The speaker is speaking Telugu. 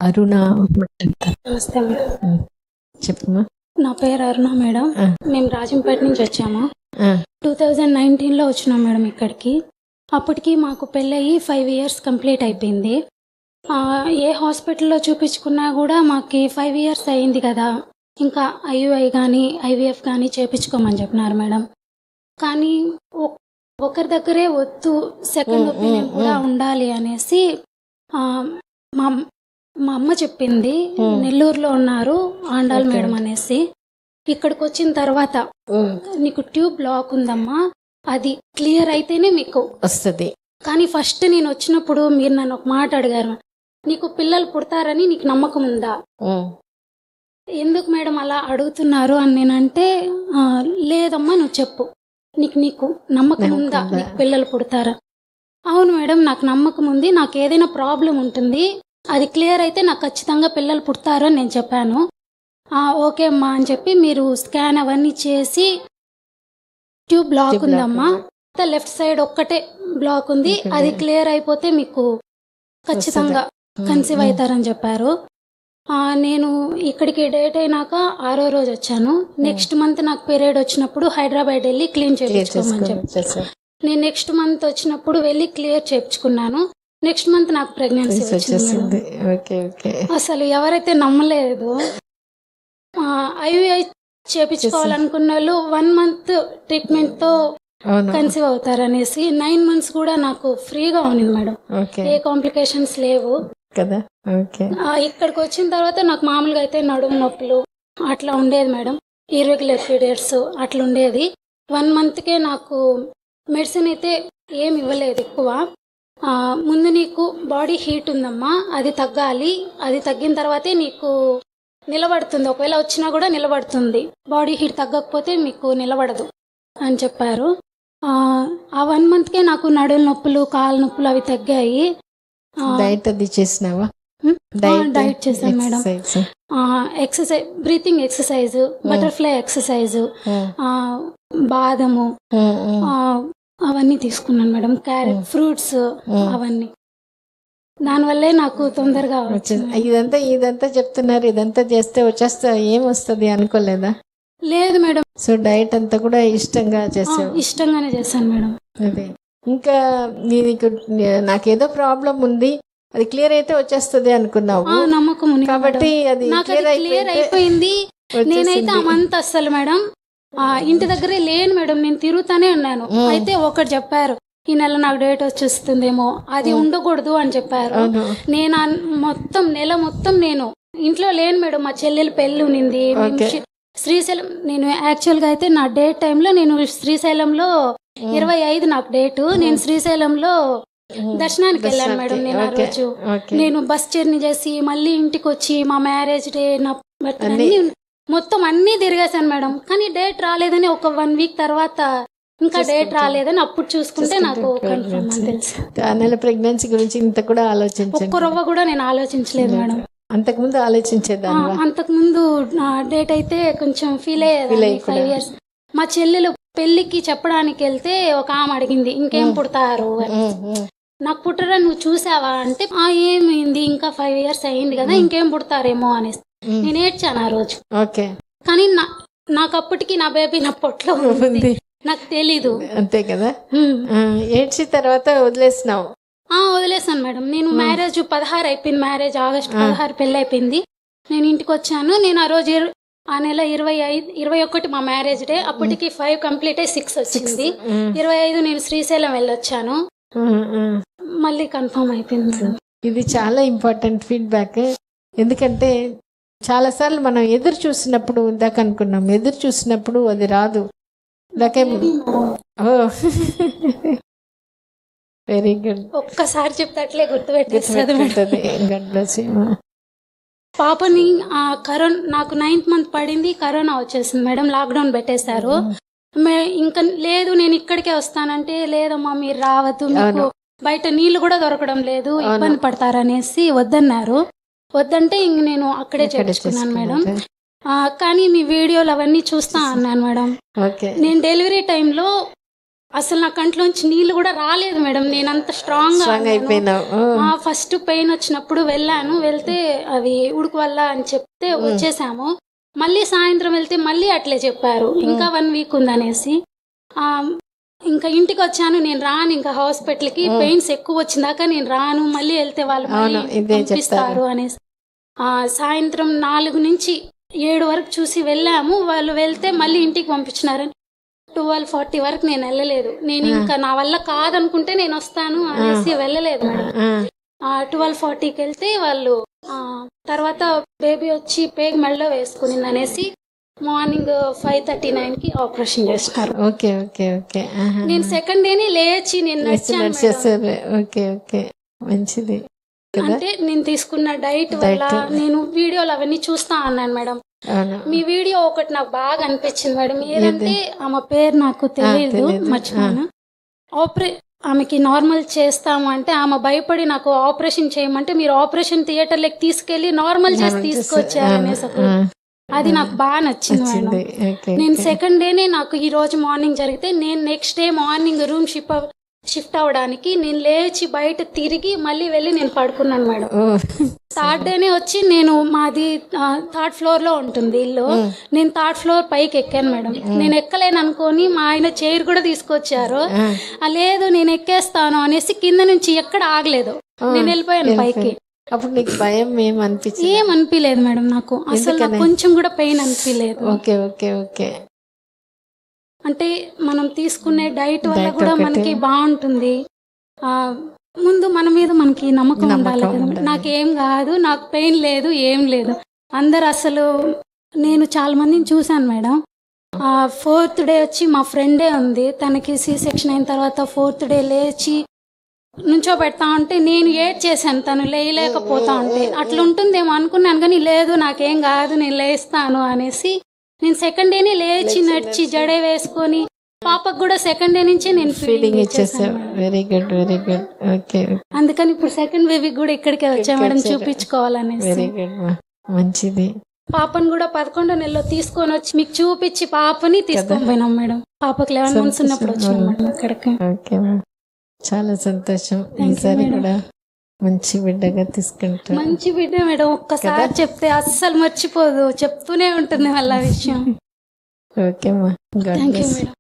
అరుణ నమస్తే మేడం. చెప్పమ్మా. నా పేరు అరుణ మేడం. మేము రాజంపేట నుంచి వచ్చాము. 2019లో వచ్చినాం మేడం ఇక్కడికి. అప్పటికి మాకు పెళ్ళయి 5 years కంప్లీట్ అయిపోయింది. ఏ హాస్పిటల్లో చూపించుకున్నా కూడా మాకు 5 years అయింది కదా, ఇంకా ఐయుఐ కానీ ఐవీఎఫ్ కానీ చేపించుకోమని చెప్పినారు మేడం. కానీ ఒకరి దగ్గరే వద్దు, సెకండ్ ఒపీనియన్ కూడా ఉండాలి అనేసి మా మా అమ్మ చెప్పింది. నెల్లూరులో ఉన్నారు ఆండాల్ మేడం అనేసి. ఇక్కడికి వచ్చిన తర్వాత నీకు ట్యూబ్ బ్లాక్ ఉందమ్మా, అది క్లియర్ అయితేనే మీకు వస్తుంది. కానీ ఫస్ట్ నేను వచ్చినప్పుడు మీరు నన్ను ఒక మాట అడిగారు, నీకు పిల్లలు పుడతారని నీకు నమ్మకం ఉందా? ఎందుకు మేడం అలా అడుగుతున్నారు అని నేనంటే, లేదమ్మా నువ్వు చెప్పు, నీకు నమ్మకం ఉందా నీకు పిల్లలు పుడతారా? అవును మేడం నాకు నమ్మకం ఉంది, నాకు ఏదైనా ప్రాబ్లం ఉంటుంది, అది క్లియర్ అయితే నాకు ఖచ్చితంగా పిల్లలు పుడతారు అని నేను చెప్పాను. ఓకే అమ్మా అని చెప్పి మీరు స్కాన్ అవన్నీ చేసి ట్యూబ్ బ్లాక్ ఉందమ్మా, లెఫ్ట్ సైడ్ ఒక్కటే బ్లాక్ ఉంది, అది క్లియర్ అయిపోతే మీకు ఖచ్చితంగా కన్సీవ్ అవుతారని చెప్పారు. నేను ఇక్కడికి డేట్ అయినాక 6వ రోజు వచ్చాను. నెక్స్ట్ మంత్ నాకు పీరియడ్ వచ్చినప్పుడు హైదరాబాద్ వెళ్ళి క్లీన్ చేయించుకోమని చెప్పారు. నేను నెక్స్ట్ మంత్ వచ్చినప్పుడు వెళ్ళి క్లియర్ చేయించుకున్నాను. నెక్స్ట్ మంత్ నాకు ప్రెగ్నెన్సీ వచ్చింది. అసలు ఎవరైతే నమ్మలేదు, ఐవీఐ చేపించుకోవాలనుకున్న వాళ్ళు 1 month ట్రీట్మెంట్తో కన్సీవ్ అవుతారనేసి 9 months కూడా నాకు ఫ్రీగా ఉంది మేడం. ఏ కాంప్లికేషన్స్ లేవు కదా. ఇక్కడికి వచ్చిన తర్వాత నాకు మామూలుగా అయితే నడుము నొప్పులు అట్లా ఉండేది మేడం, ఇర్రెగ్యులర్ పీరియడ్స్ అట్లా ఉండేది. 1 monthకే నాకు మెడిసిన్ అయితే ఏమి ఇవ్వలేదు ఎక్కువ. ముందు నీకు బాడీ హీట్ ఉందమ్మా, అది తగ్గాలి, అది తగ్గిన తర్వాతే నీకు నిలబడుతుంది, ఒకవేళ వచ్చినా కూడా నిలబడుతుంది, బాడీ హీట్ తగ్గకపోతే మీకు నిలబడదు అని చెప్పారు. ఆ 1 monthకే నాకు నడుము నొప్పులు కాళ్ళ నొప్పులు అవి తగ్గాయి. డైట్ అది చేసినావా? డైట్ చేశాను madam. Exercise, breathing exercise, butterfly exercise, బాదము అవన్నీ తీసుకున్నాను మేడం, క్యారెట్, ఫ్రూట్స్ అవన్నీ. దానివల్లే నాకు తొందరగా వచ్చింది. ఇదంతా చెప్తున్నారు, ఇదంతా చేస్తే వచ్చేస్తా ఏం వస్తుంది అనుకోలేదా? లేదు మేడం. సో డైట్ అంతా కూడా ఇష్టంగా చేసావు? ఇష్టంగానే చేశాను మేడం. అదే. ఇంకా నీకు నాకేదో ప్రాబ్లం ఉంది, అది క్లియర్ అయితే వచ్చేస్తుంది అనుకున్నావు, నమ్మకం ఉంది కాబట్టి అది క్లియర్ అయిపోయింది. నేనైతే ఆ మంత్ అస్సలు మేడం ఇంటి దగ్గరే లేను మేడం, నేను తిరుగుతానే ఉన్నాను. అయితే ఒకటి చెప్పారు, ఈ నెల నాకు డేట్ వచ్చేస్తుందేమో, అది ఉండకూడదు అని చెప్పారు. నేను మొత్తం నెల మొత్తం నేను ఇంట్లో లేను మేడం. మా చెల్లెలు పెళ్ళి ఉన్నింది శ్రీశైలం. నేను యాక్చువల్గా అయితే నా డేట్ టైంలో నేను శ్రీశైలంలో 25 నాకు డేటు, నేను శ్రీశైలంలో దర్శనానికి వెళ్ళాను మేడం. నేను ఆ రోజు నేను బస్ జర్నీ చేసి మళ్ళీ ఇంటికి వచ్చి మా మ్యారేజ్ డే నా మొత్తం అన్నీ తిరిగేశాను మేడం. కానీ డేట్ రాలేదని ఒక 1 week తర్వాత ఇంకా డేట్ రాలేదని అప్పుడు చూసుకుంటే నాకు కన్ఫర్మ్ అని తెలుసు. ప్రెగ్నెన్సీ గురించి ఇంత కూడా ఆలోచించాను, ఒక్క రవ్వ కూడా నేను ఆలోచించలేదు మేడం. అంతకుముందు ఆలోచించేదాన్ని. అంతకుముందు డేట్ అయితే కొంచెం ఫీల్ అయ్యేది. 5 years మా చెల్లెలు పెళ్లికి చెప్పడానికి వెళ్తే ఒక ఆమె అడిగింది, ఇంకేం పుడతారు అని. నాకు పుట్టరా నువ్వు చూసావా అంటే, ఏమైంది ఇంకా 5 years అయింది కదా, ఇంకేం పుడతారేమో అనేసి నేను ఏడ్చాను ఆ రోజు. కానీ నాకు అప్పటికి నా బేబీ నా పొట్లో ఉంది, నాకు తెలీదు. అంతే కదా. ఏడ్చి తర్వాత వదిలేసినావు? వదిలేసాను మేడం. నేను మ్యారేజ్ 16 అయిపోయింది, మ్యారేజ్ ఆగస్ట్ 16 పెళ్ళి అయిపోయింది. నేను ఇంటికి వచ్చాను. నేను ఆ రోజు ఆ నెల 21 మా మ్యారేజ్ డే, అప్పటికి 5 కంప్లీట్ అయ్యి 6 వచ్చింది. 25 నేను శ్రీశైలం వెళ్ళొచ్చాను, మళ్ళీ కన్ఫర్మ్ అయిపోయింది మేడం. ఇది చాలా ఇంపార్టెంట్ ఫీడ్బ్యాక్. ఎందుకంటే చాలాసార్లు మనం ఎదురు చూసినప్పుడు, ఇందాక అనుకున్నాం, ఎదురు చూసినప్పుడు అది రాదు. Very good. ఒక్కసారి చెప్తే అట్లే గుర్తుపెట్టేస్తుంది. పాపని నాకు 9th month పడింది, కరోనా వచ్చేసింది మేడం, లాక్డౌన్ పెట్టేశారు. ఇంకా లేదు నేను ఇక్కడికే వస్తానంటే, లేదమ్మా మీరు రావద్దు, మీకు బయట నీళ్లు కూడా దొరకడం లేదు, ఇబ్బంది పడతారనేసి వద్దన్నారు. వద్దంటే ఇంక నేను అక్కడే చేర్చుకున్నాను మేడం. కానీ మీ వీడియోలు అవన్నీ చూస్తా అన్నాను మేడం. నేను డెలివరీ టైంలో అసలు నా కంట్లోంచి నీళ్లు కూడా రాలేదు మేడం. నేను అంత స్ట్రాంగ్ అయిపోయినావు. ఫస్ట్ పెయిన్ వచ్చినప్పుడు వెళ్ళాను, వెళ్తే అవి ఉడుకు వల్ల అని చెప్తే వచ్చేసాము. మళ్ళీ సాయంత్రం వెళ్తే మళ్ళీ అట్లే చెప్పారు, ఇంకా 1 వీక్ ఉందనేసి. ఇంకా ఇంటికి వచ్చాను, నేను రాను ఇంకా హాస్పిటల్కి, పెయిన్స్ ఎక్కువ వచ్చిందాక నేను రాను, మళ్ళీ వెళ్తే వాళ్ళు పంపిస్తారు అనేసి. సాయంత్రం 4 నుంచి 7 వరకు చూసి వెళ్ళాము. వాళ్ళు వెళ్తే మళ్ళీ ఇంటికి పంపించినారని 12:40 వరకు నేను వెళ్ళలేదు. నేను ఇంకా నా వల్ల కాదనుకుంటే నేను వస్తాను అనేసి వెళ్ళలేదు మేడం. 12:40కి వెళ్తే వాళ్ళు తర్వాత బేబీ వచ్చి పేగు మెడలో వేసుకునింది అనేసి మార్నింగ్ 5:39కి ఆపరేషన్ చేస్తున్నారు. Okay okay okay. నేను సెకండ్ డేని లేచి నేను నడిచాను. ఓకే ఓకే, మంచిది. అంటే నేను తీసుకున్న డైట్ వల్ల నేను వీడియోలు అవన్నీ చూస్తా అన్నాను మేడం. మీ వీడియో ఒకటి నాకు బాగా అనిపించింది మేడం. ఏదంటే ఆమె పేరు నాకు తెలియదు, మర్చిపోయాను. ఆమెకి నార్మల్ చేస్తాము అంటే ఆమె భయపడి నాకు ఆపరేషన్ చేయమంటే మీరు ఆపరేషన్ థియేటర్లోకి తీసుకెళ్లి నార్మల్ చేసి తీసుకొచ్చారు అనేసి అది నాకు బాగా నచ్చింది మేడం. నేను సెకండ్ డేనే నాకు ఈ రోజు మార్నింగ్ జరిగితే నేను next day morning room shift అవడానికి నేను లేచి బయట తిరిగి మళ్ళీ వెళ్ళి నేను పడుకున్నాను మేడం. థర్డ్ డేనే వచ్చి నేను మాది 3rd ఫ్లోర్ లో ఉంటుంది ఇల్లు. నేను 3rd ఫ్లోర్ పైకి ఎక్కాను మేడం. నేను ఎక్కలేను అనుకోని మా ఆయన చైర్ కూడా తీసుకొచ్చారు. లేదు నేను ఎక్కేస్తాను అనేసి కింద నుంచి ఎక్కడ ఆగలేదు, నేను వెళ్ళిపోయాను పైకి. అప్పుడు నీకు భయం ఏమనిపించలేదు మేడం, నాకు అసలు కొంచెం కూడా పెయిన్ అనిపించలేదు. Okay okay okay. అంటే మనం తీసుకునే డైట్ వల్ల కూడా మనకి బాగుంటుంది. ముందు మన మీద మనకి నమ్మకం ఉండాలి కదా. నాకేం కాదు, నాకు పెయిన్ లేదు, ఏం లేదు. అందరు అసలు నేను చాలా మందిని చూశాను మేడం. 4th డే వచ్చి మా ఫ్రెండే ఉంది, తనకి C-సెక్షన్ అయిన తర్వాత 4th డే లేచి నుంచో పెడతా ఉంటే నేను చేశాను, తను లేయలేకపోతా ఉంటే అట్లా ఉంటుందేమో అనుకున్నాను. కానీ లేదు నాకేం కాదు, నేను లేస్తాను అనేసి నేను సెకండ్ డేనే లేచి నడిచి జడే వేసుకొని పాపకు కూడా సెకండ్ డే నుంచే నేను ఫీడింగ్ ఇచ్చేసాను. Very good very good. Okay. అందుకని ఇప్పుడు సెకండ్ బేబీకి కూడా ఇక్కడికే వచ్చా మేడం, చూపించుకోవాలనేసి. వెరీ గుడ్, మంచిది. పాపను కూడా 11వ నెలలో తీసుకొని వచ్చి మీకు చూపించి పాపని తీసుకొని పోయినాం మేడం. పాపకి 11 months ఉన్నప్పుడు వచ్చాం మేడం ఇక్కడికి. ఓకే, చాలా సంతోషం. ఈసారి కూడా మంచి బిడ్డగా తీసుకుంటా. మంచి బిడ్డ మేడం, ఒక్కసారి చెప్తే అస్సలు మర్చిపోదు, చెప్తూనే ఉంటుంది మళ్ళీ విషయం. ఓకే మా, గాడ్ బ్లెస్. మేడం.